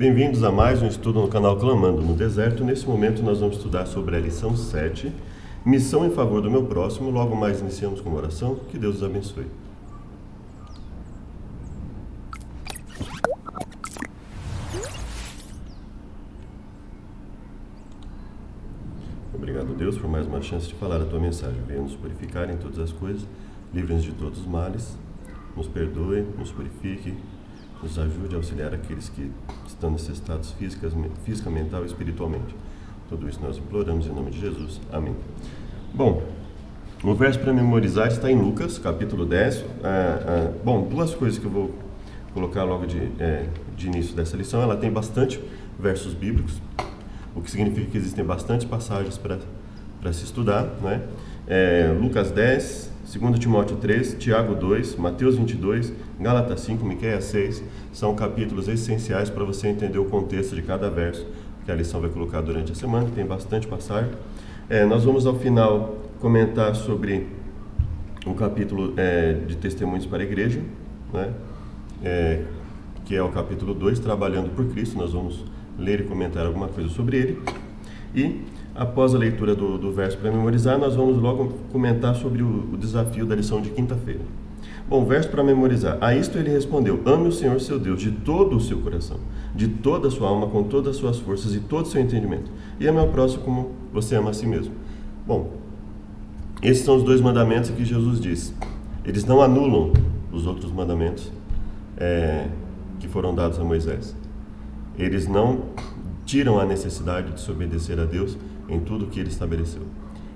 Bem-vindos a mais um estudo no canal Clamando no Deserto. Nesse momento nós vamos estudar sobre a lição 7, Missão em favor do meu próximo. Logo mais iniciamos com uma oração. Que Deus os abençoe. Obrigado, Deus, por mais uma chance de falar a Tua mensagem. Venha nos purificar em todas as coisas, livre-nos de todos os males, nos perdoe, nos purifique, nos ajude a auxiliar aqueles que estão necessitados física, mental e espiritualmente. Tudo isso nós imploramos em nome de Jesus. Amém. Bom, o verso para memorizar está em Lucas, capítulo 10. Bom, duas coisas que eu vou colocar logo de início dessa lição. Ela tem bastante versos bíblicos, o que significa que existem bastante passagens para se estudar, né? Lucas 10, 2 Timóteo 3, Tiago 2, Mateus 22, Gálatas 5, Miqueias 6, são capítulos essenciais para você entender o contexto de cada verso que a lição vai colocar durante a semana, que tem bastante passagem. Nós vamos ao final comentar sobre o capítulo de testemunhos para a igreja, né? Que é o capítulo 2, Trabalhando por Cristo. Nós vamos ler e comentar alguma coisa sobre ele. E após a leitura do verso para memorizar, nós vamos logo comentar sobre o desafio da lição de quinta-feira. Bom, verso para memorizar. A isto ele respondeu: ame o Senhor seu Deus de todo o seu coração, de toda a sua alma, com todas as suas forças e todo o seu entendimento. E ame ao próximo como você ama a si mesmo. Bom, esses são os dois mandamentos que Jesus diz. Eles não anulam os outros mandamentos que foram dados a Moisés. Eles não tiram a necessidade de se obedecer a Deus em tudo que ele estabeleceu.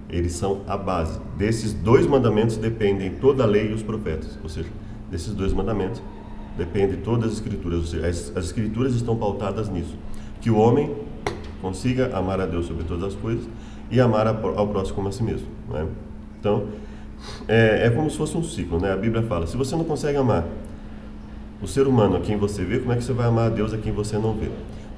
Eles são a base. Desses dois mandamentos dependem toda a lei e os profetas. Ou seja, desses dois mandamentos depende todas as escrituras. Ou seja, as escrituras estão pautadas nisso. Que o homem consiga amar a Deus sobre todas as coisas e amar ao próximo como a si mesmo, né? Então, é como se fosse um ciclo, né? A Bíblia fala, se você não consegue amar o ser humano a quem você vê, como é que você vai amar a Deus a quem você não vê?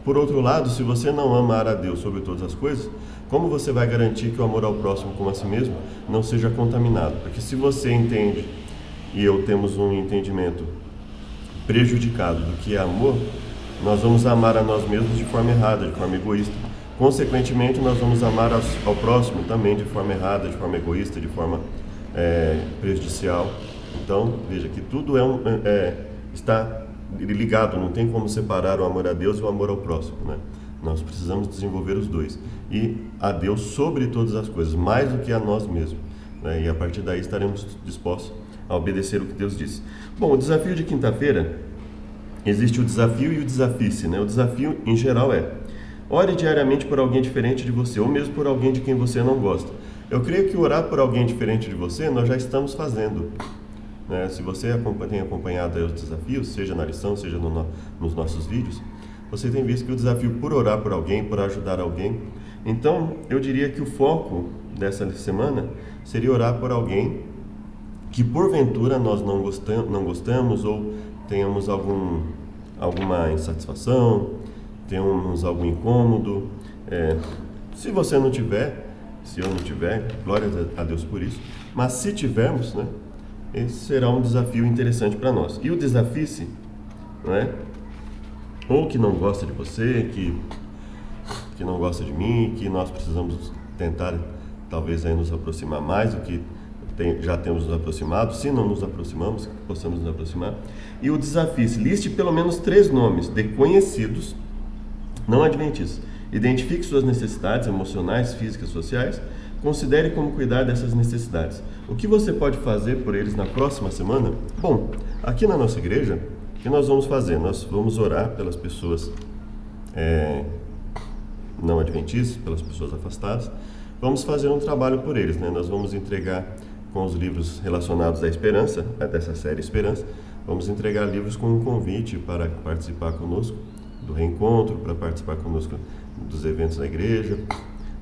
Por outro lado, se você não amar a Deus sobre todas as coisas, como você vai garantir que o amor ao próximo como a si mesmo não seja contaminado? Porque se você entende, e eu temos um entendimento prejudicado do que é amor, nós vamos amar a nós mesmos de forma errada, de forma egoísta. Consequentemente, nós vamos amar ao próximo também de forma errada, de forma egoísta, de forma prejudicial. Então, veja que tudo está ligado, não tem como separar o amor a Deus e o amor ao próximo, né? Nós precisamos desenvolver os dois. E a Deus sobre todas as coisas, mais do que a nós mesmos, né? E a partir daí estaremos dispostos a obedecer o que Deus disse. Bom, o desafio de quinta-feira, existe o desafio e o desafie-se, né? O desafio, em geral, ore diariamente por alguém diferente de você, ou mesmo por alguém de quem você não gosta. Eu creio que orar por alguém diferente de você, nós já estamos fazendo. Se você tem acompanhado os desafios, seja na lição, seja nos nossos vídeos, você tem visto que o desafio por orar por alguém, por ajudar alguém. Então, eu diria que o foco dessa semana seria orar por alguém que porventura nós não gostamos ou tenhamos alguma insatisfação, tenhamos algum incômodo. Se você não tiver, se eu não tiver, glória a Deus por isso, mas se tivermos, né? Esse será um desafio interessante para nós. E o desafie-se, né? Ou que não gosta de você, que não gosta de mim, que nós precisamos tentar talvez aí nos aproximar mais do que já temos nos aproximado. Se não nos aproximamos, que possamos nos aproximar. E o desafie-se, liste pelo menos 3 nomes de conhecidos não adventistas. Identifique suas necessidades emocionais, físicas, sociais. Considere como cuidar dessas necessidades. O que você pode fazer por eles na próxima semana? Bom, aqui na nossa igreja, o que nós vamos fazer? Nós vamos orar pelas pessoas não adventistas, pelas pessoas afastadas. Vamos fazer um trabalho por eles, né? Nós vamos entregar com os livros relacionados à esperança, dessa série Esperança, vamos entregar livros com um convite para participar conosco do reencontro, para participar conosco dos eventos da igreja.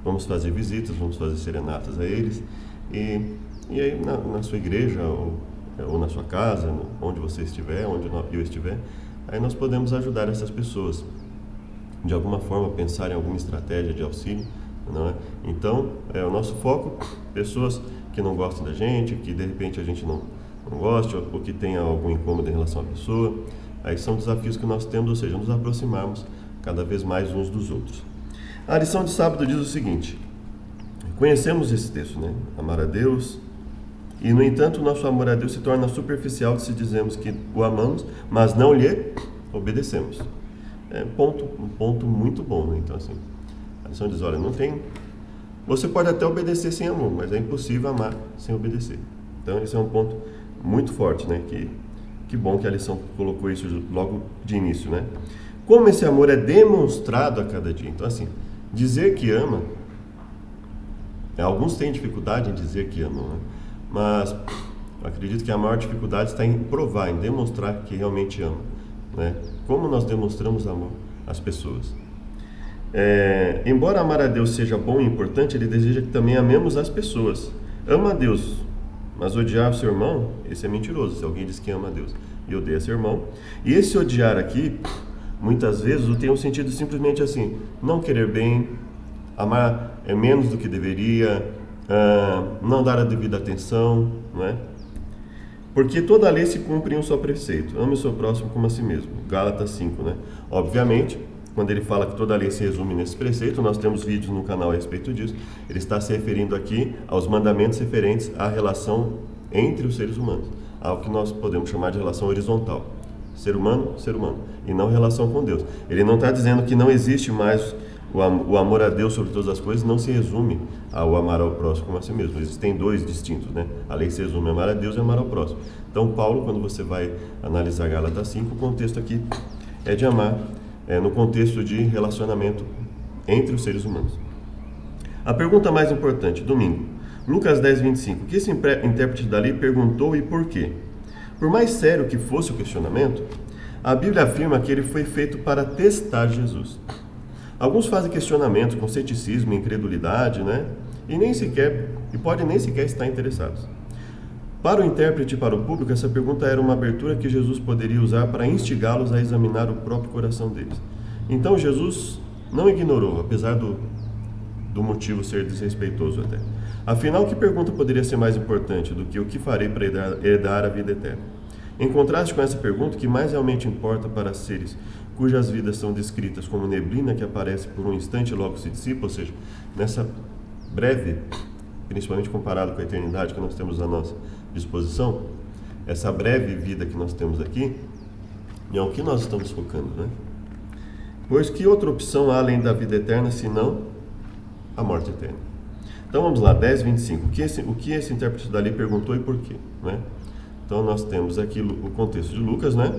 Vamos fazer visitas, vamos fazer serenatas a eles. E aí na sua igreja ou na sua casa, onde você estiver, onde eu estiver, aí nós podemos ajudar essas pessoas. De alguma forma, pensar em alguma estratégia de auxílio, não é? Então, o nosso foco, pessoas que não gostam da gente, que de repente a gente não goste, ou que tenha algum incômodo em relação à pessoa. Aí são desafios que nós temos, ou seja, nos aproximarmos cada vez mais uns dos outros. A lição de sábado diz o seguinte: conhecemos esse texto, né? Amar a Deus, e no entanto nosso amor a Deus se torna superficial se dizemos que o amamos, mas não lhe obedecemos. Um ponto muito bom, né? Então assim, a lição diz, olha, não tem... Você pode até obedecer sem amor, mas é impossível amar sem obedecer. Então esse é um ponto muito forte, né? Que bom que a lição colocou isso logo de início, né? Como esse amor é demonstrado a cada dia. Então assim, dizer que ama, alguns têm dificuldade em dizer que amam, né? Mas eu acredito que a maior dificuldade está em provar, em demonstrar que realmente ama, né? Como nós demonstramos amor às pessoas. Embora amar a Deus seja bom e importante, ele deseja que também amemos as pessoas. Ama a Deus, mas odiar o seu irmão, esse é mentiroso. Se alguém diz que ama a Deus e odeia seu irmão, e esse odiar aqui, muitas vezes, tem um sentido simplesmente assim, não querer bem, amar é menos do que deveria, não dar a devida atenção, não é? Porque toda a lei se cumpre em um só preceito: ame o seu próximo como a si mesmo. Gálatas 5, né? Obviamente, quando ele fala que toda a lei se resume nesse preceito, nós temos vídeos no canal a respeito disso. Ele está se referindo aqui aos mandamentos referentes à relação entre os seres humanos, ao que nós podemos chamar de relação horizontal. Ser humano, e não relação com Deus. Ele não está dizendo que não existe mais o amor a Deus sobre todas as coisas, não se resume ao amar ao próximo como a si mesmo. Existem dois distintos, né? A lei se resume a amar a Deus e amar ao próximo. Então, Paulo, quando você vai analisar Gálatas 5, o contexto aqui é de amar, no contexto de relacionamento entre os seres humanos. A pergunta mais importante, domingo, Lucas 10, 25. O que esse intérprete da lei perguntou e por quê? Por mais sério que fosse o questionamento, a Bíblia afirma que ele foi feito para testar Jesus. Alguns fazem questionamentos com ceticismo e incredulidade, né? E podem nem sequer estar interessados. Para o intérprete e para o público, essa pergunta era uma abertura que Jesus poderia usar para instigá-los a examinar o próprio coração deles. Então Jesus não ignorou, apesar do motivo ser desrespeitoso até. Afinal, que pergunta poderia ser mais importante do que o que farei para herdar a vida eterna? Em contraste com essa pergunta, o que mais realmente importa para seres cujas vidas são descritas como neblina que aparece por um instante e logo se dissipa, ou seja, nessa breve, principalmente comparado com a eternidade que nós temos à nossa disposição, essa breve vida que nós temos aqui, é o que nós estamos focando, né? Pois que outra opção há além da vida eterna, senão a morte eterna? Então vamos lá, 10, 25. O que esse intérprete da lei perguntou e por quê, né? Então nós temos aqui o contexto de Lucas, né?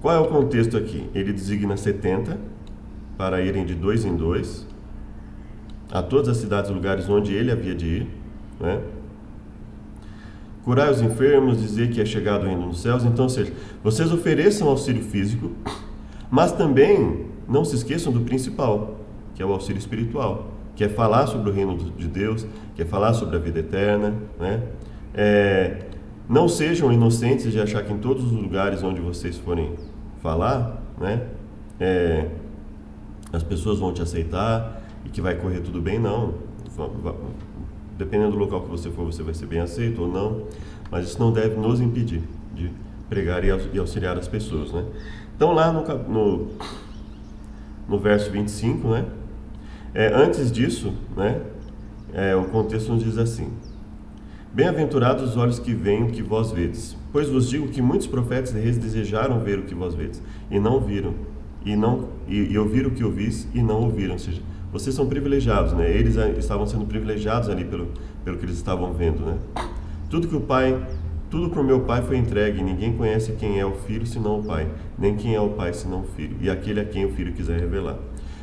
Qual é o contexto aqui? Ele designa 70 para irem de 2 em 2 a todas as cidades e lugares onde ele havia de ir, né? Curar os enfermos, dizer que é chegado o reino dos céus. Então, ou seja, vocês ofereçam auxílio físico, mas também não se esqueçam do principal, que é o auxílio espiritual, que é falar sobre o reino de Deus, que é falar sobre a vida eterna, né? Não sejam inocentes de achar que em todos os lugares onde vocês forem falar, né, as pessoas vão te aceitar e que vai correr tudo bem. Não. Dependendo do local que você for, você vai ser bem aceito ou não, mas isso não deve nos impedir de pregar e auxiliar as pessoas, né? Então lá no verso 25, né, antes disso, né, o contexto nos diz assim: bem-aventurados os olhos que veem o que vós vedes, pois vos digo que muitos profetas e reis desejaram ver o que vós vedes, e não viram, e ouviram o que ouvis, e não ouviram. Ou seja, vocês são privilegiados, né? Eles estavam sendo privilegiados ali pelo que eles estavam vendo, né? Tudo para o meu Pai foi entregue, e ninguém conhece quem é o Filho senão o Pai, nem quem é o Pai senão o Filho, e aquele a quem o Filho quiser revelar.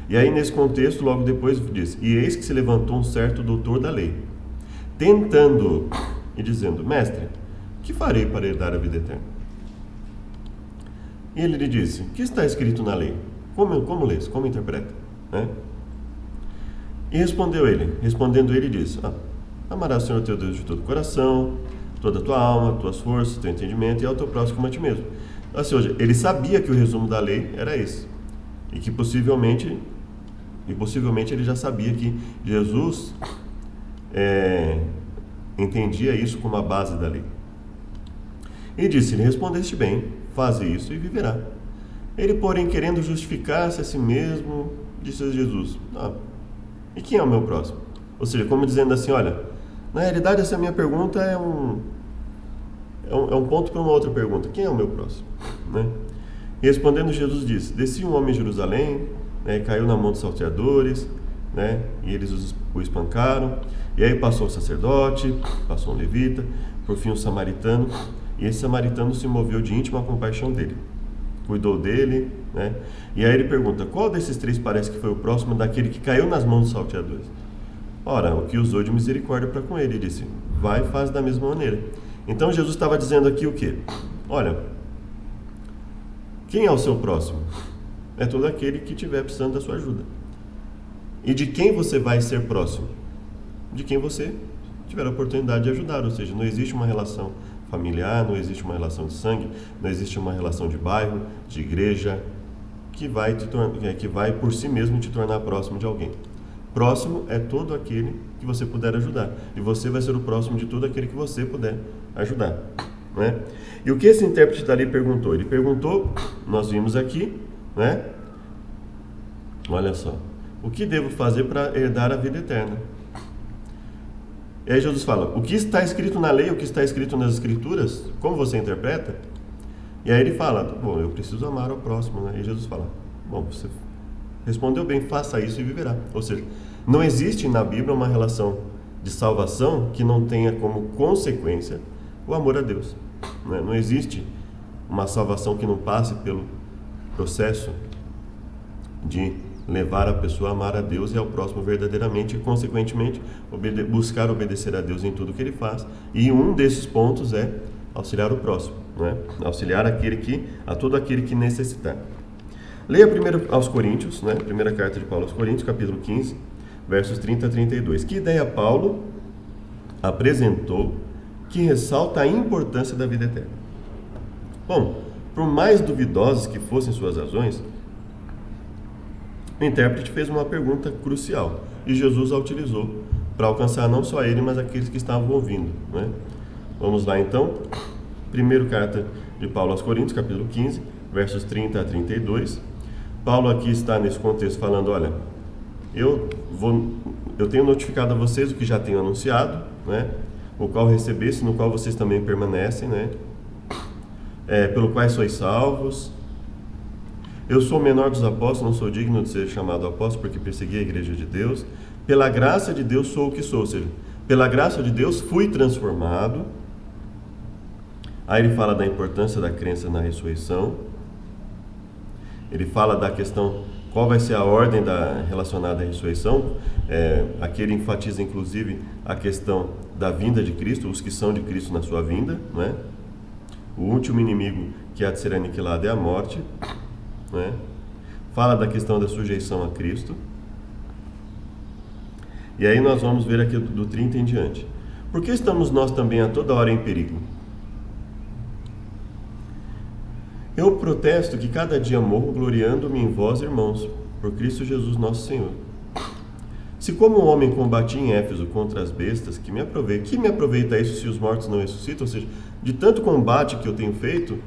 E aí nesse contexto, logo depois diz: e eis que se levantou um certo doutor da lei, tentando e dizendo: mestre, que farei para herdar a vida eterna? E ele lhe disse: o que está escrito na lei? Como lês? Como interpreta? Né? E respondendo ele, disse: amarás o Senhor teu Deus de todo o coração, toda a tua alma, tuas forças, teu entendimento, e ao teu próximo como a ti mesmo. Ou seja, ele sabia que o resumo da lei era esse, e que possivelmente ele já sabia que Jesus entendia isso como a base da lei. E disse-lhe: respondeste bem, faze isso e viverá. Ele, porém, querendo justificar-se a si mesmo, disse a Jesus: e quem é o meu próximo? Ou seja, como dizendo assim, olha, na realidade essa minha pergunta é um ponto para uma outra pergunta: quem é o meu próximo? Né? E respondendo, Jesus disse: descia um homem em Jerusalém, né, caiu na mão dos salteadores, né, e eles o espancaram. E aí passou o sacerdote, passou um levita, por fim um samaritano, e esse samaritano se moveu de íntima compaixão dele, cuidou dele, né? E aí ele pergunta: qual desses três parece que foi o próximo daquele que caiu nas mãos dos salteadores? Ora, o que usou de misericórdia para com ele, disse: vai e faz da mesma maneira. Então Jesus estava dizendo aqui o quê? Olha, quem é o seu próximo? É todo aquele que estiver precisando da sua ajuda. E de quem você vai ser próximo? De quem você tiver a oportunidade de ajudar. Ou seja, não existe uma relação familiar, não existe uma relação de sangue, não existe uma relação de bairro, de igreja, que vai por si mesmo te tornar próximo de alguém. Próximo é todo aquele que você puder ajudar. E você vai ser o próximo de todo aquele que você puder ajudar. Né? E o que esse intérprete dali perguntou? Ele perguntou, nós vimos aqui, né? Olha só: o que devo fazer para herdar a vida eterna? E aí Jesus fala: o que está escrito na lei, o que está escrito nas escrituras, como você interpreta? E aí ele fala: bom, eu preciso amar ao próximo, né? E Jesus fala: bom, você respondeu bem, faça isso e viverá. Ou seja, não existe na Bíblia uma relação de salvação que não tenha como consequência o amor a Deus, né? Não existe uma salvação que não passe pelo processo de levar a pessoa a amar a Deus e ao próximo verdadeiramente e, consequentemente, buscar obedecer a Deus em tudo que ele faz. E um desses pontos é auxiliar o próximo, né? Auxiliar a todo aquele que necessitar. Leia primeiro aos Coríntios, né? Primeira carta de Paulo aos Coríntios, capítulo 15, versos 30 a 32. Que ideia Paulo apresentou que ressalta a importância da vida eterna? Bom, por mais duvidosas que fossem suas razões, o intérprete fez uma pergunta crucial e Jesus a utilizou para alcançar não só ele, mas aqueles que estavam ouvindo, né? Vamos lá então, primeira carta de Paulo aos Coríntios, capítulo 15, versos 30 a 32. Paulo aqui está nesse contexto falando: olha, eu tenho notificado a vocês o que já tenho anunciado, né? O qual recebesse, no qual vocês também permanecem, né? Pelo qual sois salvos. Eu sou o menor dos apóstolos, não sou digno de ser chamado apóstolo, porque persegui a igreja de Deus. Pela graça de Deus sou o que sou, ou seja, pela graça de Deus fui transformado. Aí ele fala da importância da crença na ressurreição. Ele fala da questão, qual vai ser a ordem relacionada à ressurreição. Aqui ele enfatiza inclusive a questão da vinda de Cristo, os que são de Cristo na sua vinda, né? O último inimigo que há de ser aniquilado é a morte, né? Fala da questão da sujeição a Cristo. E aí nós vamos ver aqui do 30 em diante. Por que estamos nós também a toda hora em perigo? Eu protesto que cada dia morro gloriando-me em vós, irmãos, por Cristo Jesus nosso Senhor. Se como um homem combati em Éfeso contra as bestas, que me aproveita isso se os mortos não ressuscitam? Ou seja, de tanto combate que eu tenho feito,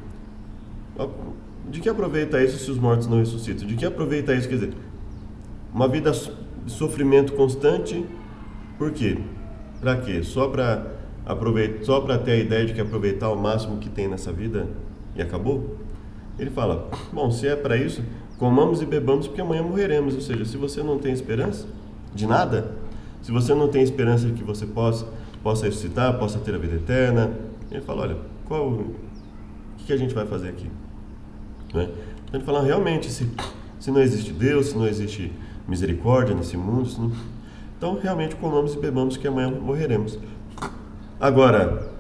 de que aproveita isso se os mortos não ressuscitam? De que aproveita isso? Quer dizer, uma vida de sofrimento constante, por quê? Para quê? Só para ter a ideia de que aproveitar o máximo que tem nessa vida e acabou? Ele fala: bom, se é para isso, comamos e bebamos porque amanhã morreremos. Ou seja, se você não tem esperança de nada, se você não tem esperança de que você possa ressuscitar, possa ter a vida eterna, ele fala: olha, o que a gente vai fazer aqui? Né? Então ele fala: realmente, se não existe Deus, se não existe misericórdia nesse mundo, então realmente comamos e bebamos que amanhã morreremos. Agora,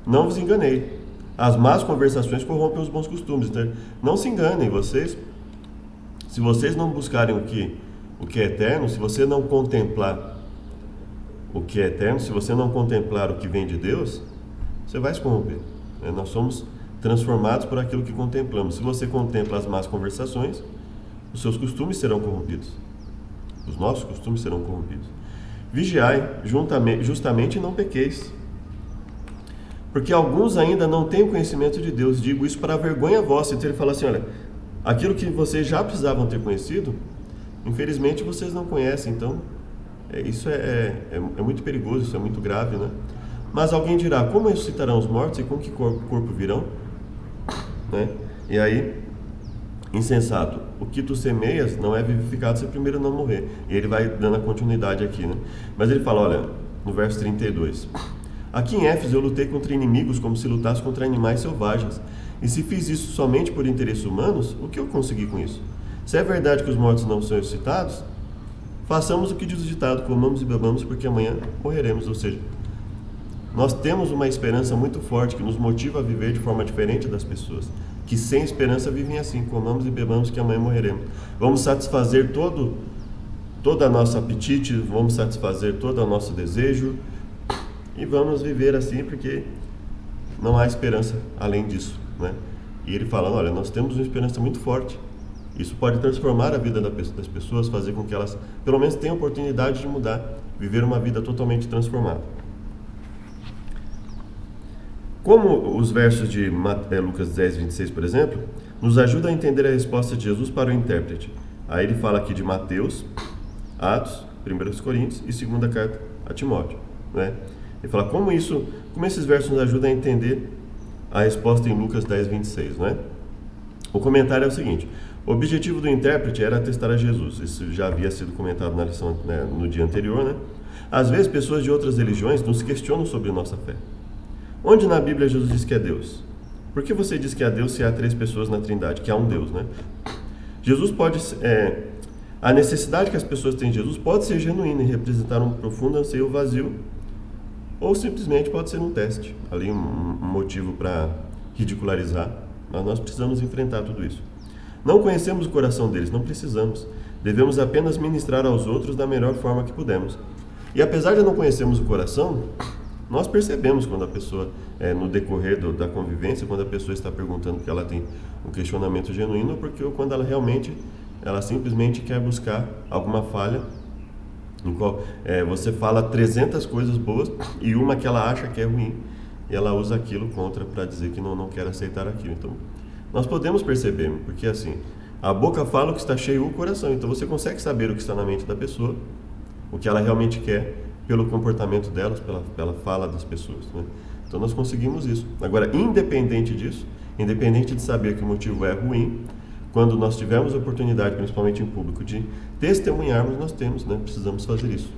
não vos enganei, as más conversações corrompem os bons costumes. Então, não se enganem, se vocês não buscarem o que é eterno, se você não contemplar o que é eterno, se você não contemplar o que vem de Deus, você vai se corromper, né? Nós somos transformados por aquilo que contemplamos. Se você contempla as más conversações, os seus costumes serão corrompidos. Os nossos costumes serão corrompidos. Vigiai justamente e não pequeis, porque alguns ainda não têm o conhecimento de Deus. Digo isso para a vergonha vossa. Então ele fala assim: olha, aquilo que vocês já precisavam ter conhecido, infelizmente vocês não conhecem. Então, isso é muito perigoso, isso é muito grave, né? Mas alguém dirá, como ressuscitarão os mortos e com que corpo virão? Né? E aí, insensato, o que tu semeias não é vivificado se primeiro não morrer. E ele vai dando a continuidade aqui, né? Mas ele fala, olha, no verso 32, aqui em Éfeso eu lutei contra inimigos como se lutasse contra animais selvagens. E se fiz isso somente por interesses humanos, o que eu consegui com isso? Se é verdade que os mortos não são ressuscitados, façamos o que diz o ditado, comamos e bebamos porque amanhã morreremos. Ou seja, nós temos uma esperança muito forte que nos motiva a viver de forma diferente das pessoas, que sem esperança vivem assim, comamos e bebamos que amanhã morreremos. Vamos satisfazer todo o nosso apetite, vamos satisfazer todo o nosso desejo e vamos viver assim porque não há esperança além disso, né? E ele fala, olha, nós temos uma esperança muito forte. Isso pode transformar a vida das pessoas, fazer com que elas, pelo menos, tenham a oportunidade de mudar, viver uma vida totalmente transformada. Como os versos de Lucas 10, 26, por exemplo, nos ajuda a entender a resposta de Jesus para o intérprete. Aí ele fala aqui de Mateus, Atos, 1 Coríntios e 2ª carta a Timóteo, né? Ele fala como esses versos nos ajudam a entender a resposta em Lucas 10, 26, né? O comentário é o seguinte: o objetivo do intérprete era atestar a Jesus. Isso já havia sido comentado na lição, né, no dia anterior, né? Às vezes, pessoas de outras religiões nos questionam sobre nossa fé. Onde na Bíblia Jesus diz que é Deus? Por que você diz que há Deus se há 3 pessoas na Trindade, que há um Deus, né? Jesus pode... a necessidade que as pessoas têm de Jesus pode ser genuína e representar um profundo anseio vazio, ou simplesmente pode ser um teste, ali um motivo para ridicularizar, mas nós precisamos enfrentar tudo isso. Não conhecemos o coração deles, não precisamos. Devemos apenas ministrar aos outros da melhor forma que pudermos. E apesar de não conhecermos o coração, nós percebemos quando a pessoa, no decorrer da convivência, quando a pessoa está perguntando que ela tem um questionamento genuíno, ou quando ela simplesmente quer buscar alguma falha, em qual você fala 300 coisas boas e uma que ela acha que é ruim, e ela usa aquilo contra para dizer que não quer aceitar aquilo. Então, nós podemos perceber, porque assim, a boca fala o que está cheio o coração, então você consegue saber o que está na mente da pessoa, o que ela realmente quer, pelo comportamento delas, pela fala das pessoas, né? Então nós conseguimos isso. Agora, independente disso, independente de saber que o motivo é ruim, quando nós tivermos a oportunidade, principalmente em público, de testemunharmos, nós temos, né? Precisamos fazer isso.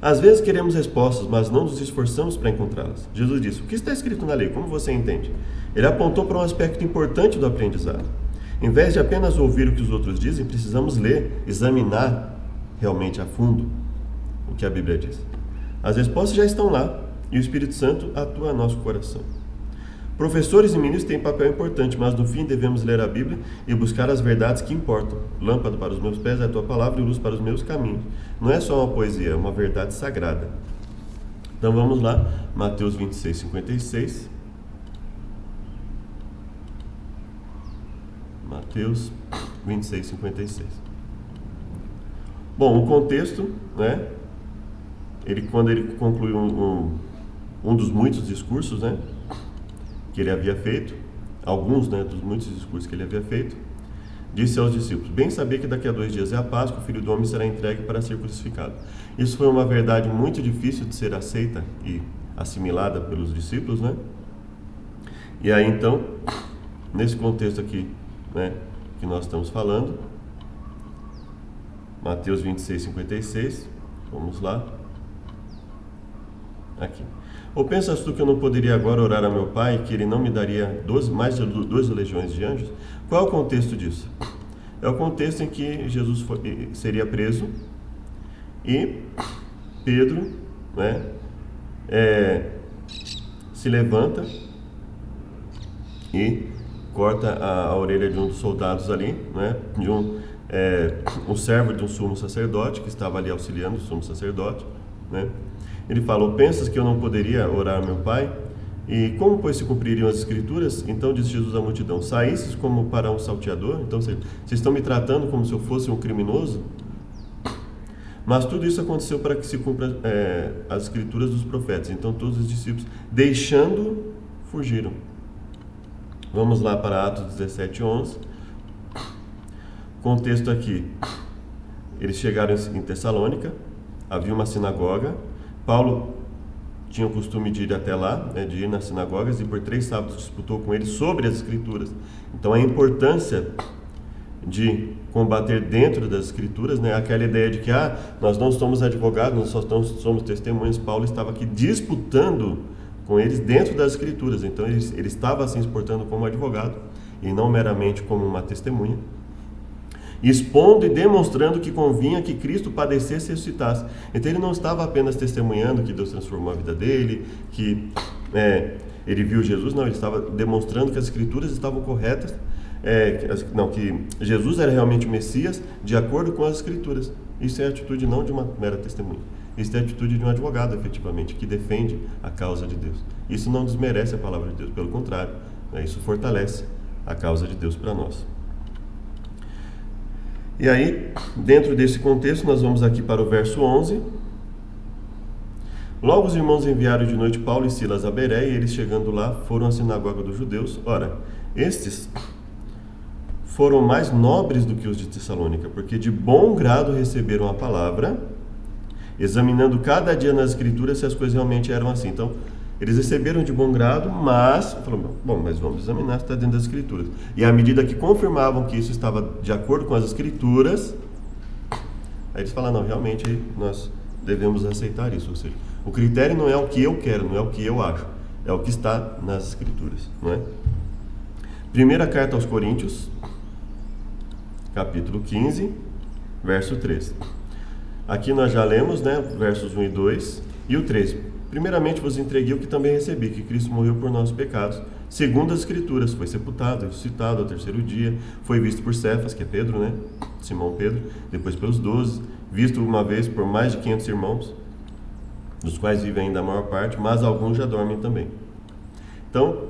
Às vezes queremos respostas, mas não nos esforçamos para encontrá-las. Jesus disse, o que está escrito na lei? Como você entende? Ele apontou para um aspecto importante do aprendizado. Em vez de apenas ouvir o que os outros dizem, precisamos ler, examinar realmente a fundo o que a Bíblia diz. As respostas já estão lá e o Espírito Santo atua no nosso coração. Professores e ministros têm papel importante, mas no fim devemos ler a Bíblia e buscar as verdades que importam. Lâmpada para os meus pés é a tua palavra e luz para os meus caminhos. Não é só uma poesia, é uma verdade sagrada. Então vamos lá, Mateus 26, 56. Mateus 26, 56. Bom, o contexto, né? Quando ele conclui um dos muitos discursos, né, que ele havia feito, alguns, né, dos muitos discursos que ele havia feito, disse aos discípulos, bem saber que daqui a 2 dias é a Páscoa, o Filho do Homem será entregue para ser crucificado. Isso foi uma verdade muito difícil de ser aceita e assimilada pelos discípulos, né? E aí então, nesse contexto aqui, né, que nós estamos falando, Mateus 26, 56, vamos lá. Aqui. Ou pensas tu que eu não poderia agora orar a meu Pai, que Ele não me daria mais de 2 legiões de anjos? Qual é o contexto disso? É o contexto em que Jesus seria preso e Pedro, né, se levanta e corta a orelha de um dos soldados ali, né, de um servo de um sumo sacerdote, que estava ali auxiliando o sumo sacerdote, né? Ele falou, pensas que eu não poderia orar a meu Pai? E como, pois, se cumpririam as Escrituras? Então disse Jesus à multidão, saísses como para um salteador? Então vocês estão me tratando como se eu fosse um criminoso? Mas tudo isso aconteceu para que se cumpra as Escrituras dos profetas. Então todos os discípulos, deixando, fugiram. Vamos lá para Atos 17:11. Contexto aqui. Eles chegaram em Tessalônica, havia uma sinagoga. Paulo tinha o costume de ir até lá, de ir nas sinagogas, e por 3 sábados disputou com eles sobre as Escrituras. Então a importância de combater dentro das Escrituras, aquela ideia de que nós não somos advogados, nós só somos testemunhas. Paulo estava aqui disputando com eles dentro das Escrituras. Então ele estava se exportando como advogado e não meramente como uma testemunha, expondo e demonstrando que convinha que Cristo padecesse e ressuscitasse. Então ele não estava apenas testemunhando que Deus transformou a vida dele, que ele viu Jesus. Não, ele estava demonstrando que as Escrituras estavam corretas, que Jesus era realmente o Messias de acordo com as Escrituras. Isso é a atitude não de uma mera testemunha, isso é a atitude de um advogado, efetivamente, que defende a causa de Deus. Isso não desmerece a palavra de Deus, pelo contrário, isso fortalece a causa de Deus para nós. E aí, dentro desse contexto, nós vamos aqui para o verso 11. Logo os irmãos enviaram de noite Paulo e Silas a Bereia, e eles, chegando lá, foram à sinagoga dos judeus. Ora, estes foram mais nobres do que os de Tessalônica, porque de bom grado receberam a palavra, examinando cada dia nas Escrituras se as coisas realmente eram assim. Então, eles receberam de bom grado, mas falaram, mas vamos examinar se está dentro das Escrituras. E à medida que confirmavam que isso estava de acordo com as Escrituras, aí eles falaram, não, realmente nós devemos aceitar isso. Ou seja, o critério não é o que eu quero, não é o que eu acho, é o que está nas Escrituras, não é? Primeira carta aos Coríntios, capítulo 15, verso 3. Aqui nós já lemos, versos 1 e 2 e o 3. Primeiramente vos entreguei o que também recebi, que Cristo morreu por nossos pecados, segundo as Escrituras, foi sepultado, ressuscitado ao 3º dia, foi visto por Cefas, que é Pedro, Simão Pedro, depois pelos 12, visto uma vez por mais de 500 irmãos, dos quais vive ainda a maior parte, mas alguns já dormem também. Então,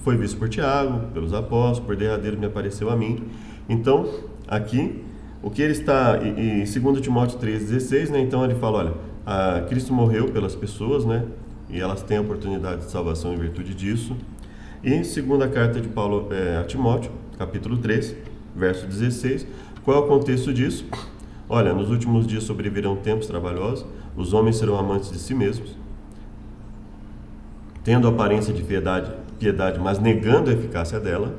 foi visto por Tiago, pelos apóstolos, por derradeiro me apareceu a mim. Então, aqui, o que ele está, e 2 Timóteo 3,16, então ele fala, olha, Cristo morreu pelas pessoas, e elas têm a oportunidade de salvação em virtude disso. E segunda carta de Paulo a Timóteo, capítulo 3, verso 16, qual é o contexto disso? Olha, nos últimos dias sobrevirão tempos trabalhosos, os homens serão amantes de si mesmos, tendo aparência de piedade, mas negando a eficácia dela,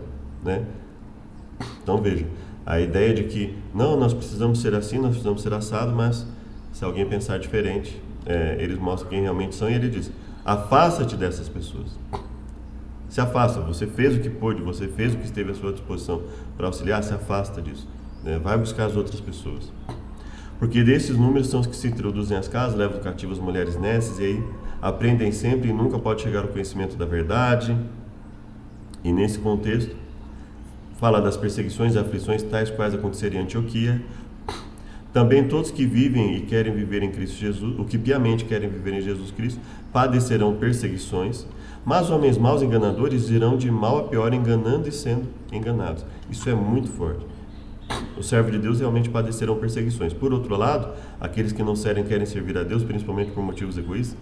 Então veja, a ideia de que, não, nós precisamos ser assim, nós precisamos ser assado, mas se alguém pensar diferente, eles mostram quem realmente são, e ele diz, afasta-te dessas pessoas. Se afasta, você fez o que pôde, você fez o que esteve à sua disposição para auxiliar, se afasta disso. Vai buscar as outras pessoas. Porque desses números são os que se introduzem às casas, levam cativas as mulheres nécias, e aí aprendem sempre e nunca pode chegar ao conhecimento da verdade. E nesse contexto, fala das perseguições e aflições tais quais aconteceram em Antioquia. Também todos que vivem e querem viver em Cristo Jesus, o que piamente querem viver em Jesus Cristo, padecerão perseguições, mas homens maus enganadores irão de mal a pior, enganando e sendo enganados. Isso é muito forte. Os servos de Deus realmente padecerão perseguições. Por outro lado, aqueles que não querem servir a Deus, principalmente por motivos egoístas,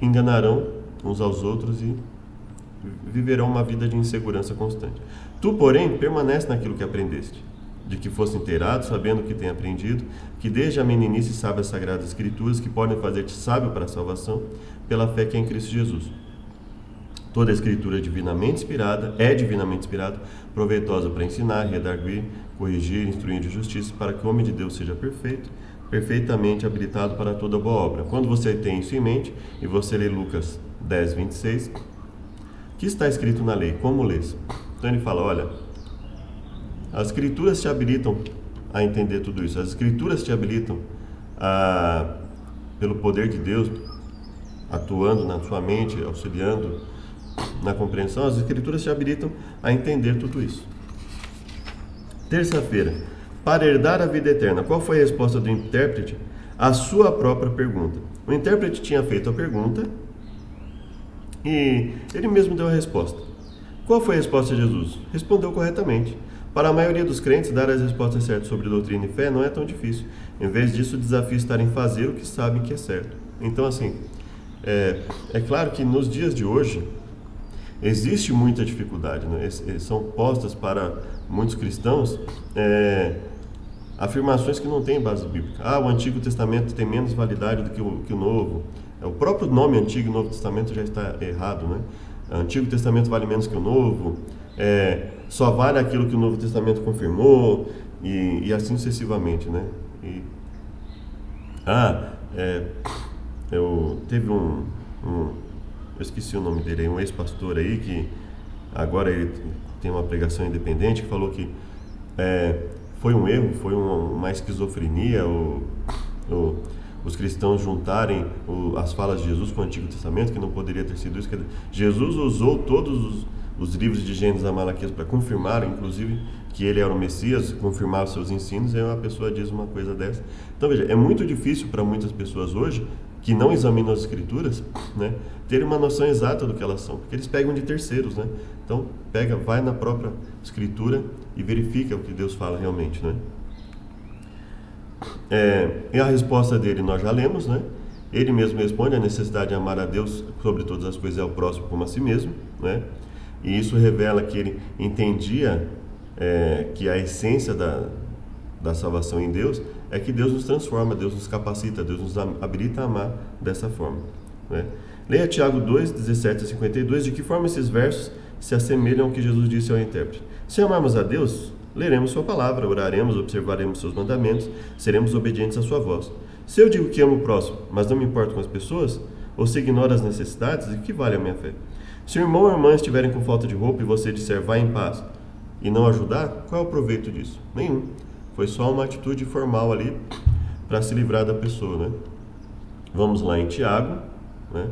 enganarão uns aos outros e viverão uma vida de insegurança constante. Tu, porém, permanece naquilo que aprendeste, de que fosse inteirado, sabendo o que tem aprendido, que desde a meninice sabe as sagradas escrituras, que podem fazer-te sábio para a salvação, pela fé que é em Cristo Jesus. Toda a escritura é divinamente inspirada, proveitosa para ensinar, redarguir, corrigir, instruir de justiça, para que o homem de Deus seja perfeito, perfeitamente habilitado para toda boa obra. Quando você tem isso em mente, e você lê Lucas 10, 26, que está escrito na lei, como lês? Então ele fala, olha, as escrituras te habilitam a entender tudo isso, as escrituras te habilitam pelo poder de Deus, atuando na sua mente, auxiliando na compreensão, as escrituras te habilitam a entender tudo isso. Terça-feira, para herdar a vida eterna, qual foi a resposta do intérprete à sua própria pergunta? O intérprete tinha feito a pergunta e ele mesmo deu a resposta. Qual foi a resposta de Jesus? Respondeu corretamente. Para a maioria dos crentes, dar as respostas certas sobre doutrina e fé não é tão difícil. Em vez disso, o desafio está em fazer o que sabem que é certo. Então, assim, é claro que nos dias de hoje, existe muita dificuldade, né? São postas para muitos cristãos afirmações que não têm base bíblica. O Antigo Testamento tem menos validade do que o Novo. O próprio nome Antigo e Novo Testamento já está errado, né? O Antigo Testamento vale menos que o Novo, só vale aquilo que o Novo Testamento confirmou, e assim sucessivamente, né? Teve eu esqueci o nome dele, um ex-pastor aí que agora ele tem uma pregação independente, que falou que foi um erro, foi uma esquizofrenia os cristãos juntarem as falas de Jesus com o Antigo Testamento, que não poderia ter sido isso. Jesus usou todos os livros de Gênesis a Malaquias para confirmar, inclusive, que ele era o Messias, confirmar os seus ensinos, e uma pessoa diz uma coisa dessa. Então, veja, é muito difícil para muitas pessoas hoje, que não examinam as Escrituras, né, terem uma noção exata do que elas são, porque eles pegam de terceiros, né? Então, vai na própria Escritura e verifica o que Deus fala realmente, né? E a resposta dele nós já lemos, né? Ele mesmo responde: a necessidade de amar a Deus sobre todas as coisas é o próximo como a si mesmo, né? E isso revela que ele entendia que a essência da salvação em Deus é que Deus nos transforma, Deus nos capacita, Deus nos habilita a amar dessa forma, né? Leia Tiago 2, 17 a 52, de que forma esses versos se assemelham ao que Jesus disse ao intérprete. Se amarmos a Deus, leremos sua palavra, oraremos, observaremos seus mandamentos, seremos obedientes à sua voz. Se eu digo que amo o próximo, mas não me importo com as pessoas, ou se ignoro as necessidades, de que vale a minha fé? Se o irmão ou a irmã estiverem com falta de roupa e você disser vá em paz e não ajudar, qual é o proveito disso? Nenhum. Foi só uma atitude formal ali para se livrar da pessoa, né? Vamos lá em Tiago, né?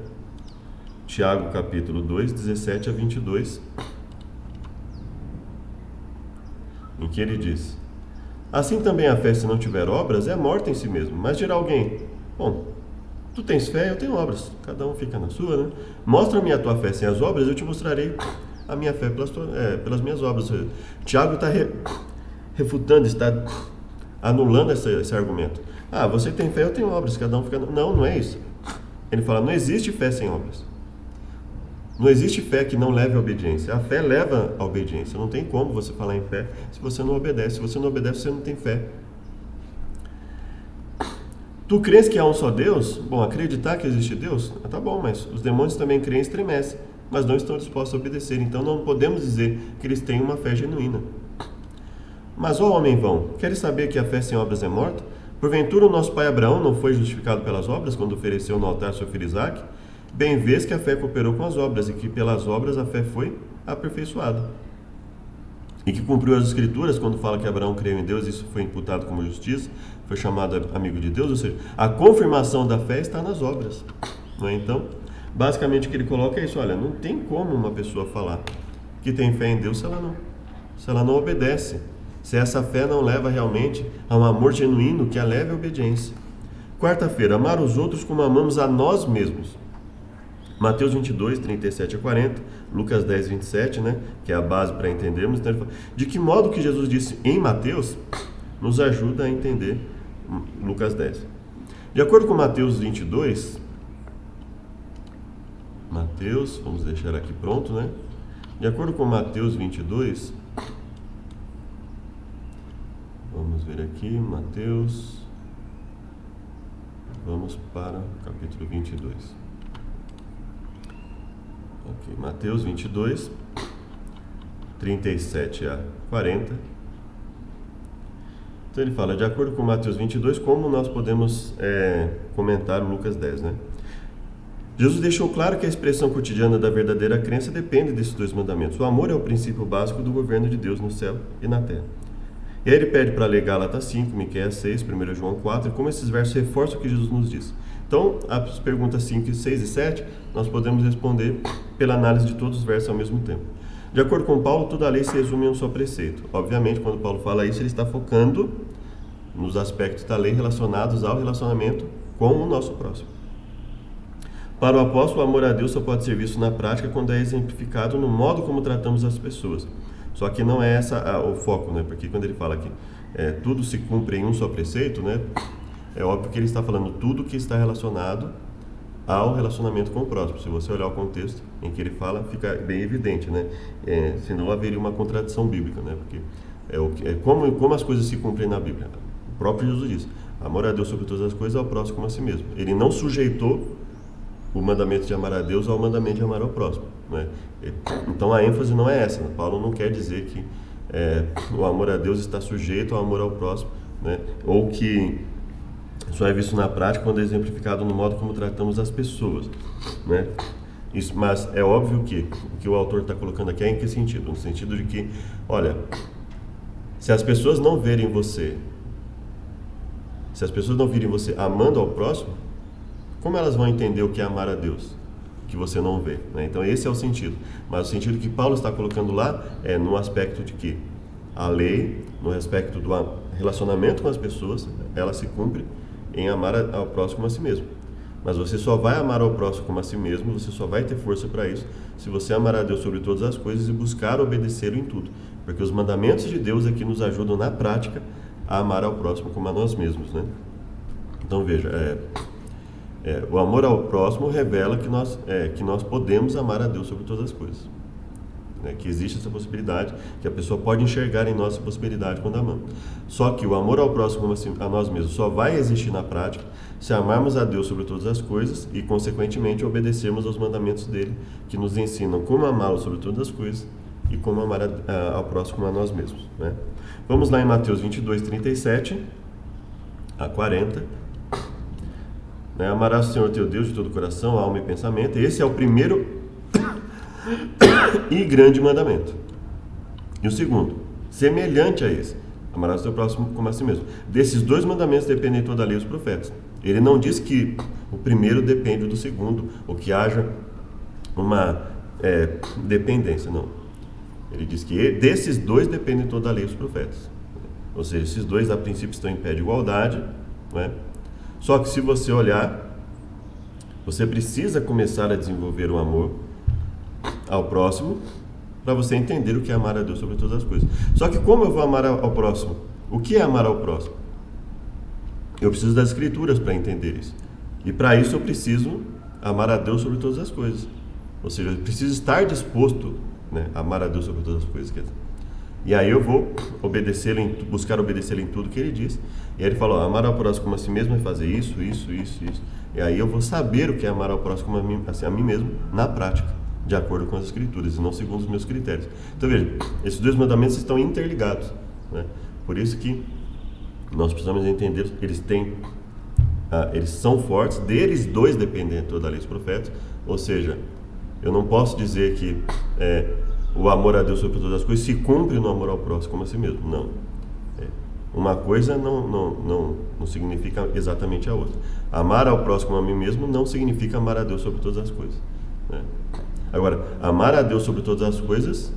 Tiago capítulo 2, 17 a 22, em que ele diz: assim também a fé, se não tiver obras, é morta em si mesmo. Mas dirá alguém: bom, tu tens fé, eu tenho obras, cada um fica na sua, né? Mostra-me a tua fé sem as obras, eu te mostrarei a minha fé pelas minhas obras. Tiago está refutando, está anulando esse argumento. Você tem fé, eu tenho obras, cada um fica... Não é isso. Ele fala: não existe fé sem obras. Não existe fé que não leve à obediência. A fé leva à obediência. Não tem como você falar em fé se você não obedece. Se você não obedece, você não tem fé. Tu crês que há um só Deus? Bom, acreditar que existe Deus? Tá bom, mas os demônios também creem e estremecem, mas não estão dispostos a obedecer. Então não podemos dizer que eles têm uma fé genuína. Mas, ó homem vão, queres saber que a fé sem obras é morta? Porventura o nosso pai Abraão não foi justificado pelas obras quando ofereceu no altar seu filho Isaque? Bem vês que a fé cooperou com as obras, e que pelas obras a fé foi aperfeiçoada. E que cumpriu as Escrituras quando fala que Abraão creu em Deus, isso foi imputado como justiça, foi chamado amigo de Deus, ou seja, a confirmação da fé está nas obras, não é? Então, basicamente o que ele coloca é isso: olha, não tem como uma pessoa falar que tem fé em Deus se ela não obedece, se essa fé não leva realmente a um amor genuíno que a leve à obediência. Quarta-feira, amar os outros como amamos a nós mesmos. Mateus 22, 37 a 40, Lucas 10, 27, né, que é a base para entendermos. Então, ele fala, de que modo que Jesus disse em Mateus nos ajuda a entender Lucas 10. De acordo com Mateus 22, vamos deixar aqui pronto, né? De acordo com Mateus 22, vamos ver aqui, Mateus, vamos para o capítulo 22. Ok, Mateus 22, 37 a 40. Então ele fala, de acordo com Mateus 22, como nós podemos comentar o Lucas 10, né? Jesus deixou claro que a expressão cotidiana da verdadeira crença depende desses dois mandamentos. O amor é o princípio básico do governo de Deus no céu e na terra. E aí ele pede para ler Gálatas 5, Miqueias 6, 1 João 4, e como esses versos reforçam o que Jesus nos diz. Então, as perguntas 5, 6 e 7, nós podemos responder pela análise de todos os versos ao mesmo tempo. De acordo com Paulo, toda a lei se resume em um só preceito. Obviamente, quando Paulo fala isso, ele está focando nos aspectos da lei relacionados ao relacionamento com o nosso próximo. Para o apóstolo, o amor a Deus só pode ser visto na prática quando é exemplificado no modo como tratamos as pessoas. Só que não é esse o foco, né? Porque quando ele fala que tudo se cumpre em um só preceito, né? É óbvio que ele está falando tudo que está relacionado ao relacionamento com o próximo. Se você olhar o contexto em que ele fala, fica bem evidente, né? Senão haveria uma contradição bíblica, né? Porque como as coisas se cumprem na Bíblia. O próprio Jesus diz: amor a Deus sobre todas as coisas, ao próximo como a si mesmo. Ele não sujeitou o mandamento de amar a Deus ao mandamento de amar ao próximo, né? Então a ênfase não é essa, né? Paulo não quer dizer que o amor a Deus está sujeito ao amor ao próximo, né? Ou que só é visto na prática quando é exemplificado no modo como tratamos as pessoas, né? Isso, mas é óbvio que o que o autor está colocando aqui é em que sentido? No sentido de que, olha, se as pessoas não virem você amando ao próximo, como elas vão entender o que é amar a Deus, que você não vê, né? Então esse é o sentido. Mas o sentido que Paulo está colocando lá é no aspecto de que a lei, no aspecto do relacionamento com as pessoas, ela se cumpre em amar ao próximo a si mesmo. Mas você só vai amar ao próximo como a si mesmo, você só vai ter força para isso, se você amar a Deus sobre todas as coisas e buscar obedecê-lo em tudo. Porque os mandamentos de Deus é que nos ajudam na prática a amar ao próximo como a nós mesmos, né? Então veja, o amor ao próximo revela que nós podemos amar a Deus sobre todas as coisas, né? Que existe essa possibilidade, que a pessoa pode enxergar em nós essa possibilidade quando amamos. Só que o amor ao próximo como a nós mesmos só vai existir na prática se amarmos a Deus sobre todas as coisas e, consequentemente, obedecermos aos mandamentos dele, que nos ensinam como amá-lo sobre todas as coisas e como amar ao próximo como a nós mesmos, né? Vamos lá em Mateus 22, 37 a 40. Né? Amarás o Senhor teu Deus de todo o coração, alma e pensamento. Esse é o primeiro e grande mandamento. E o segundo, semelhante a esse: amarás o teu próximo como a si mesmo. Desses dois mandamentos dependem toda a lei e os profetas. Ele não diz que o primeiro depende do segundo, ou que haja uma dependência, não. Ele diz que desses dois dependem toda a lei e os profetas. Ou seja, esses dois a princípio estão em pé de igualdade, né? Só que se você olhar, você precisa começar a desenvolver o amor ao próximo para você entender o que é amar a Deus sobre todas as coisas. Só que como eu vou amar ao próximo? O que é amar ao próximo? Eu preciso das Escrituras para entender isso. E para isso eu preciso amar a Deus sobre todas as coisas. Ou seja, eu preciso estar disposto, né, a amar a Deus sobre todas as coisas. E aí eu vou buscar obedecê-lo em tudo que ele diz. E aí ele falou: amar ao próximo como a si mesmo é fazer isso, isso, isso, isso. E aí eu vou saber o que é amar ao próximo como a mim mesmo na prática, de acordo com as Escrituras e não segundo os meus critérios. Então veja, esses dois mandamentos estão interligados, né? Por isso que nós precisamos entender, eles são fortes, deles dois dependem toda a lei dos profetas. Ou seja, eu não posso dizer que o amor a Deus sobre todas as coisas se cumpre no amor ao próximo como a si mesmo. Não. Uma coisa não significa exatamente a outra. Amar ao próximo como a mim mesmo não significa amar a Deus sobre todas as coisas, né? Agora, amar a Deus sobre todas as coisas,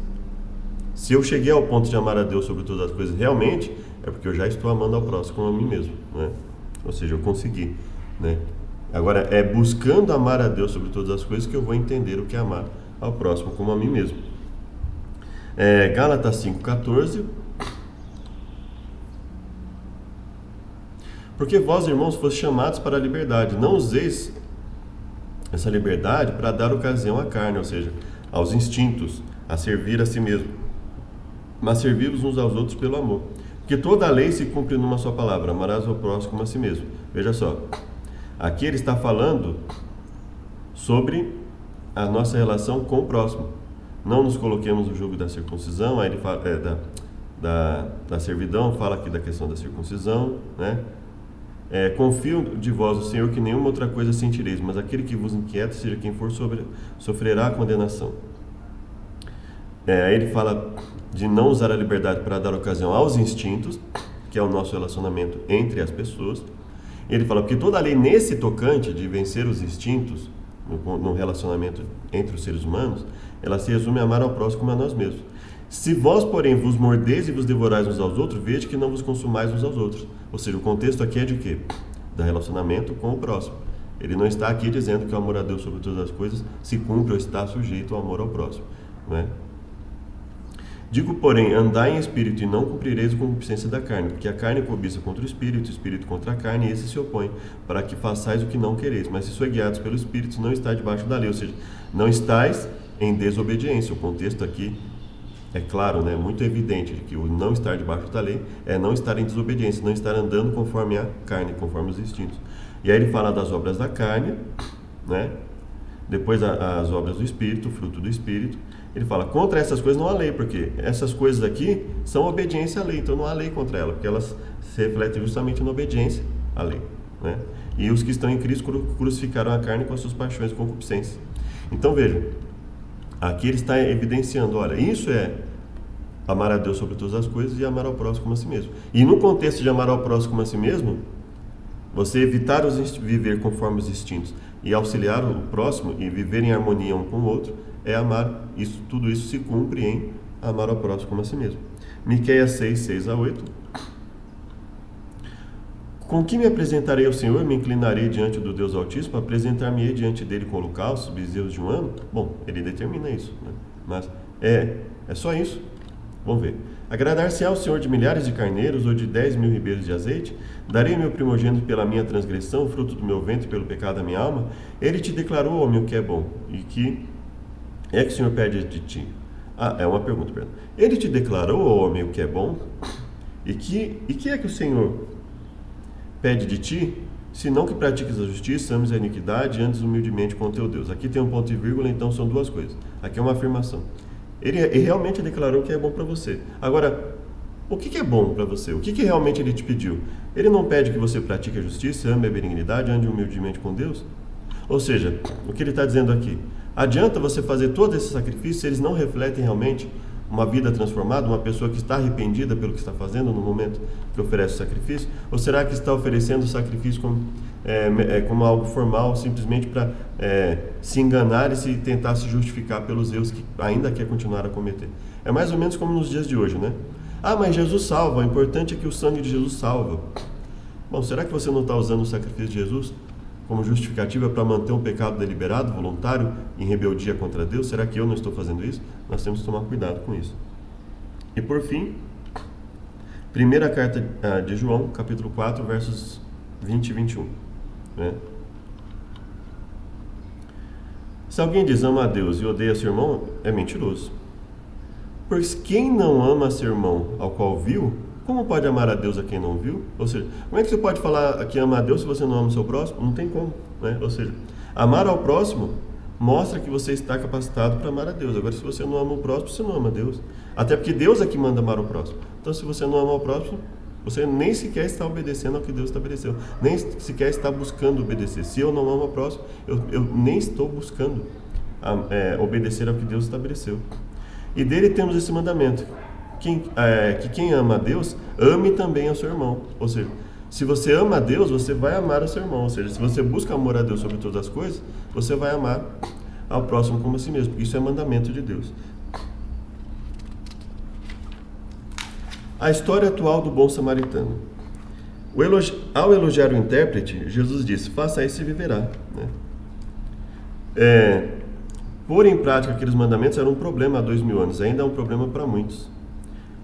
se eu cheguei ao ponto de amar a Deus sobre todas as coisas realmente, é porque eu já estou amando ao próximo como a mim mesmo, né? Ou seja, eu consegui, né? Agora, é buscando amar a Deus sobre todas as coisas que eu vou entender o que é amar ao próximo como a mim mesmo. Gálatas 5,14. Porque vós, irmãos, fostes chamados para a liberdade. Não useis essa liberdade para dar ocasião à carne, ou seja, aos instintos, a servir a si mesmo, mas servir-vos uns aos outros pelo amor. Porque toda a lei se cumpre numa só palavra: amarás ao próximo como a si mesmo. Veja só, aqui ele está falando sobre a nossa relação com o próximo. Não nos coloquemos no jugo da circuncisão. Aí ele fala da servidão, fala aqui da questão da circuncisão, né? Confio de vós o Senhor que nenhuma outra coisa sentireis, mas aquele que vos inquieta, seja quem for, sofrerá a condenação. Aí ele fala de não usar a liberdade para dar ocasião aos instintos, que é o nosso relacionamento entre as pessoas. Ele fala porque toda a lei nesse tocante de vencer os instintos no relacionamento entre os seres humanos, ela se resume a amar ao próximo como a nós mesmos. Se vós, porém, vos mordeis e vos devorais uns aos outros, vede que não vos consumais uns aos outros. Ou seja, o contexto aqui é de quê? Do relacionamento com o próximo. Ele não está aqui dizendo que o amor a Deus sobre todas as coisas se cumpre ou está sujeito ao amor ao próximo, né? Digo, porém, andai em espírito e não cumprireis a concupiscência da carne, porque a carne cobiça contra o espírito contra a carne, e esse se opõe, para que façais o que não quereis. Mas se sois guiados pelo espírito, não estáis debaixo da lei, ou seja, não estáis em desobediência. O contexto aqui é claro, né, muito evidente de que o não estar debaixo da lei é não estar em desobediência, não estar andando conforme a carne, conforme os instintos. E aí ele fala das obras da carne, né? Depois as obras do Espírito, o fruto do Espírito. Ele fala, contra essas coisas não há lei, porque essas coisas aqui são obediência à lei, então não há lei contra elas, porque elas se refletem justamente na obediência à lei, né? E os que estão em Cristo crucificaram a carne com as suas paixões e concupiscências. Então veja, aqui ele está evidenciando, olha, isso é amar a Deus sobre todas as coisas e amar ao próximo como a si mesmo. E no contexto de amar ao próximo como a si mesmo, você evitar viver conforme os instintos e auxiliar o próximo e viver em harmonia um com o outro, é amar, tudo isso se cumpre em amar ao próximo como a si mesmo. Miqueias 6, 6-8. Com que me apresentarei ao Senhor? Me inclinarei diante do Deus Altíssimo, apresentar-me-ei diante dele com holocaustos, bezerros de um ano? Bom, ele determina isso, né? Mas é só isso. Vamos ver. Agradar-se ao Senhor de milhares de carneiros ou de 10.000 ribeiros de azeite? Darei meu primogênito pela minha transgressão, fruto do meu ventre pelo pecado da minha alma? Ele te declarou, homem, o que é bom. E que é que o Senhor pede de ti? É uma pergunta, perdão. Ele te declarou, homem, o que é bom? E que é que o Senhor pede de ti? Senão que pratiques a justiça, ames a iniquidade, andes humildemente com o teu Deus. Aqui tem um ponto e vírgula, então são duas coisas. Aqui é uma afirmação. Ele realmente declarou que é bom para você. Agora, o que é bom para você? O que realmente ele te pediu? Ele não pede que você pratique a justiça, ame a benignidade, ande humildemente com Deus? Ou seja, o que ele está dizendo aqui? Adianta você fazer todos esses sacrifícios se eles não refletem realmente uma vida transformada, uma pessoa que está arrependida pelo que está fazendo no momento que oferece o sacrifício? Ou será que está oferecendo o sacrifício como algo formal, simplesmente para se enganar e tentar se justificar pelos erros que ainda quer continuar a cometer? É mais ou menos como nos dias de hoje, né? Mas Jesus salva, o importante é que o sangue de Jesus salva. Bom, será que você não está usando o sacrifício de Jesus como justificativa para manter um pecado deliberado, voluntário, em rebeldia contra Deus? Será que eu não estou fazendo isso? Nós temos que tomar cuidado com isso. E por fim, primeira carta de João, capítulo 4, versos 20 e 21. Né? Se alguém diz ama a Deus e odeia seu irmão, é mentiroso. Pois quem não ama seu irmão ao qual viu, como pode amar a Deus a quem não viu? Ou seja, como é que você pode falar que ama a Deus se você não ama o seu próximo? Não tem como, né? Ou seja, amar ao próximo mostra que você está capacitado para amar a Deus. Agora, se você não ama o próximo, você não ama a Deus. Até porque Deus é que manda amar o próximo. Então, se você não ama o próximo, você nem sequer está obedecendo ao que Deus estabeleceu. Nem sequer está buscando obedecer. Se eu não amo o próximo, eu nem estou buscando obedecer ao que Deus estabeleceu. E dele temos esse mandamento, que quem ama a Deus, ame também ao seu irmão. Ou seja, se você ama a Deus, você vai amar o seu irmão. Ou seja, se você busca amor a Deus sobre todas as coisas, você vai amar ao próximo como a si mesmo. Isso é mandamento de Deus. A história atual do bom samaritano. Ao elogiar o intérprete, Jesus disse, faça isso e viverá. Pôr em prática aqueles mandamentos era um problema há 2000 anos, ainda é um problema para muitos.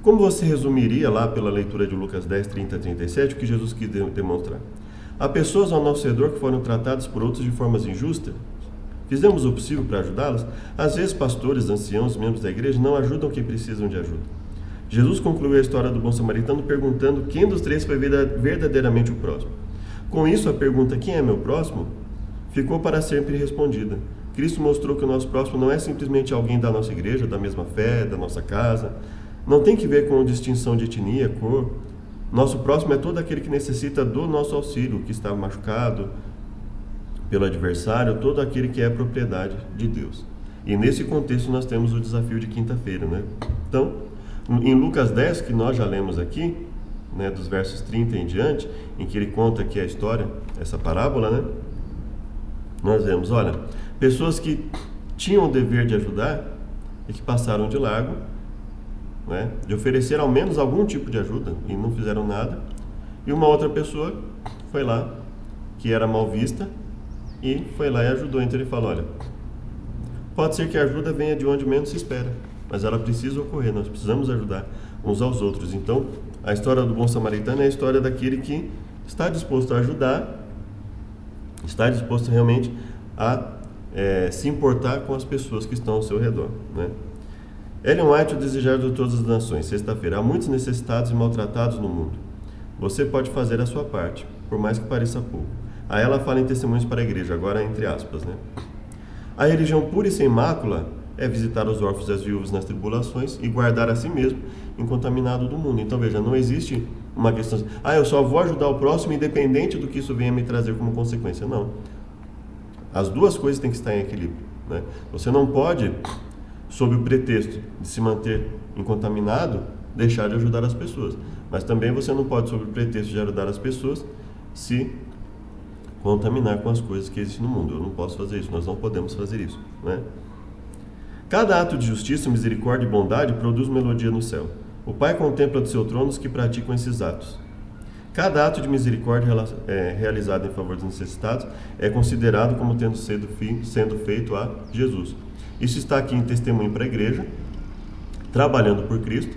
Como você resumiria lá pela leitura de Lucas 10, 30 a 37, o que Jesus quis demonstrar? Há pessoas ao nosso redor que foram tratadas por outros de formas injustas? Fizemos o possível para ajudá-las? Às vezes pastores, anciãos, membros da igreja não ajudam quem precisam de ajuda. Jesus concluiu a história do bom samaritano perguntando quem dos três foi verdadeiramente o próximo. Com isso, a pergunta quem é meu próximo ficou para sempre respondida. Cristo mostrou que o nosso próximo não é simplesmente alguém da nossa igreja, da mesma fé, da nossa casa. Não tem que ver com distinção de etnia, cor. Nosso próximo é todo aquele que necessita do nosso auxílio, que está machucado pelo adversário, todo aquele que é propriedade de Deus. E nesse contexto nós temos o desafio de quinta-feira, né? Então, em Lucas 10, que nós já lemos aqui, né, dos versos 30 em diante, em que ele conta aqui a história, essa parábola, né? Nós vemos, olha, pessoas que tinham o dever de ajudar e que passaram de largo, né, de oferecer ao menos algum tipo de ajuda e não fizeram nada. E uma outra pessoa foi lá, que era mal vista, e foi lá e ajudou. Então ele fala, olha, pode ser que a ajuda venha de onde menos se espera. mas ela precisa ocorrer, nós precisamos ajudar uns aos outros. Então, a história do bom samaritano é a história daquele que está disposto a ajudar, está disposto realmente a se importar com as pessoas que estão ao seu redor, né? Ellen White, o desejado de todas as nações, sexta-feira. Há muitos necessitados e maltratados no mundo. Você pode fazer a sua parte, por mais que pareça pouco. Aí ela fala em testemunhos para a igreja, agora entre aspas, né? A religião pura e sem mácula é visitar os órfãos e as viúvas nas tribulações e guardar a si mesmo incontaminado do mundo. Então veja, não existe uma questão assim, eu só vou ajudar o próximo independente do que isso venha me trazer como consequência. Não. As duas coisas têm que estar em equilíbrio, né? Você não pode, sob o pretexto de se manter incontaminado, deixar de ajudar as pessoas. Mas também você não pode, sob o pretexto de ajudar as pessoas, se contaminar com as coisas que existem no mundo. Eu não posso fazer isso, nós não podemos fazer isso, né? Cada ato de justiça, misericórdia e bondade produz melodia no céu. O Pai contempla do seu trono os que praticam esses atos. Cada ato de misericórdia realizado em favor dos necessitados é considerado como tendo sendo feito a Jesus. Isso está aqui em testemunho para a igreja, trabalhando por Cristo.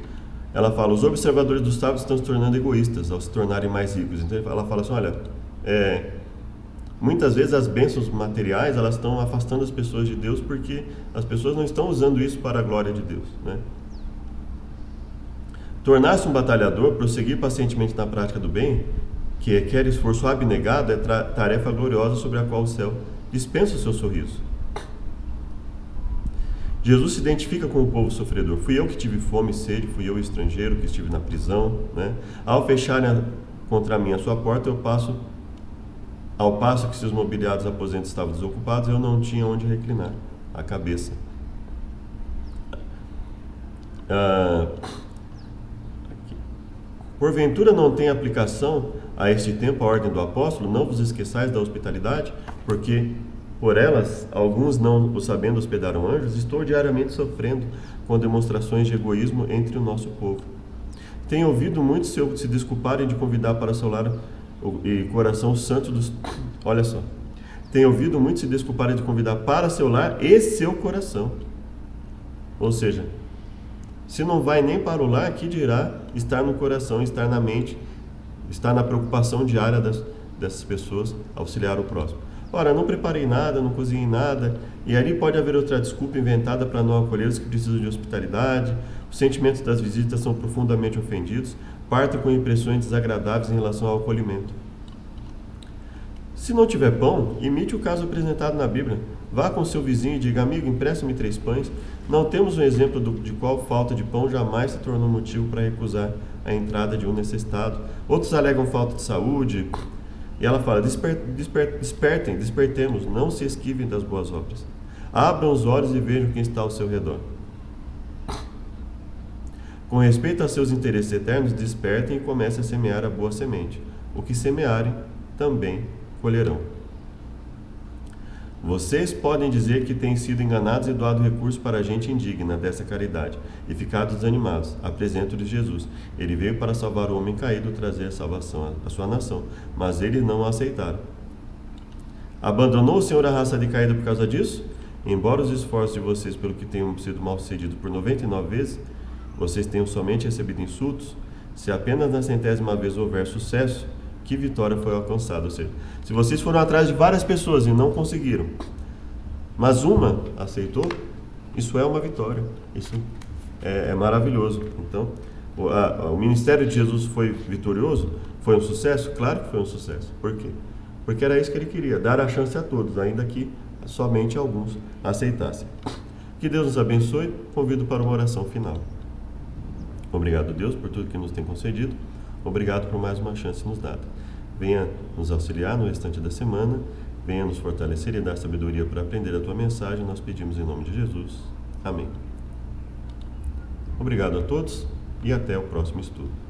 Ela fala, os observadores dos sábios estão se tornando egoístas ao se tornarem mais ricos. Então ela fala assim, olha, muitas vezes as bênçãos materiais, elas estão afastando as pessoas de Deus porque as pessoas não estão usando isso para a glória de Deus, né? Tornar-se um batalhador, prosseguir pacientemente na prática do bem, que requer esforço abnegado, é tarefa gloriosa sobre a qual o céu dispensa o seu sorriso. Jesus se identifica com o povo sofredor. Fui eu que tive fome e sede, fui eu estrangeiro que estive na prisão, né? Ao fecharem contra mim a sua porta, ao passo que seus mobiliados aposentos estavam desocupados, eu não tinha onde reclinar a cabeça. Porventura não tem aplicação a este tempo a ordem do apóstolo, não vos esqueçais da hospitalidade, porque por elas, alguns não o sabendo hospedaram anjos. Estou diariamente sofrendo com demonstrações de egoísmo entre o nosso povo. Tenho ouvido muitos se desculparem de convidar para seu lar e coração santo dos... Olha só. Tenho ouvido muitos se desculparem de convidar para seu lar e seu coração. Ou seja, se não vai nem para o lar, que dirá estar no coração, estar na mente, estar na preocupação diária dessas pessoas, auxiliar o próximo. Ora, não preparei nada, não cozinhei nada, e ali pode haver outra desculpa inventada para não acolher os que precisam de hospitalidade. Os sentimentos das visitas são profundamente ofendidos, partem com impressões desagradáveis em relação ao acolhimento. Se não tiver pão, imite o caso apresentado na Bíblia. Vá com seu vizinho e diga, amigo, empresta-me 3 pães. Não temos um exemplo de qual falta de pão jamais se tornou motivo para recusar a entrada de um necessitado. Outros alegam falta de saúde. E ela fala, despertemos, não se esquivem das boas obras. Abram os olhos e vejam quem está ao seu redor. Com respeito a seus interesses eternos, despertem e comecem a semear a boa semente. O que semearem, também colherão. Vocês podem dizer que têm sido enganados e doado recursos para a gente indigna dessa caridade e ficado desanimados. Apresento-lhes Jesus. Ele veio para salvar o homem caído, trazer a salvação à sua nação, mas eles não o aceitaram. Abandonou o Senhor a raça decaída por causa disso? Embora os esforços de vocês pelo que tenham sido mal sucedidos por 99 vezes, vocês tenham somente recebido insultos, se apenas na 100ª vez houver sucesso, que vitória foi alcançada? Ou seja, se vocês foram atrás de várias pessoas e não conseguiram, mas uma aceitou, isso é uma vitória, isso é maravilhoso. Então, o ministério de Jesus foi vitorioso? Foi um sucesso? Claro que foi um sucesso. Por quê? Porque era isso que ele queria, dar a chance a todos, ainda que somente alguns aceitassem. Que Deus nos abençoe. Convido para uma oração final. Obrigado, Deus, por tudo que nos tem concedido. Obrigado por mais uma chance nos dada. Venha nos auxiliar no restante da semana, venha nos fortalecer e dar sabedoria para aprender a Tua mensagem. Nós pedimos em nome de Jesus. Amém. Obrigado a todos e até o próximo estudo.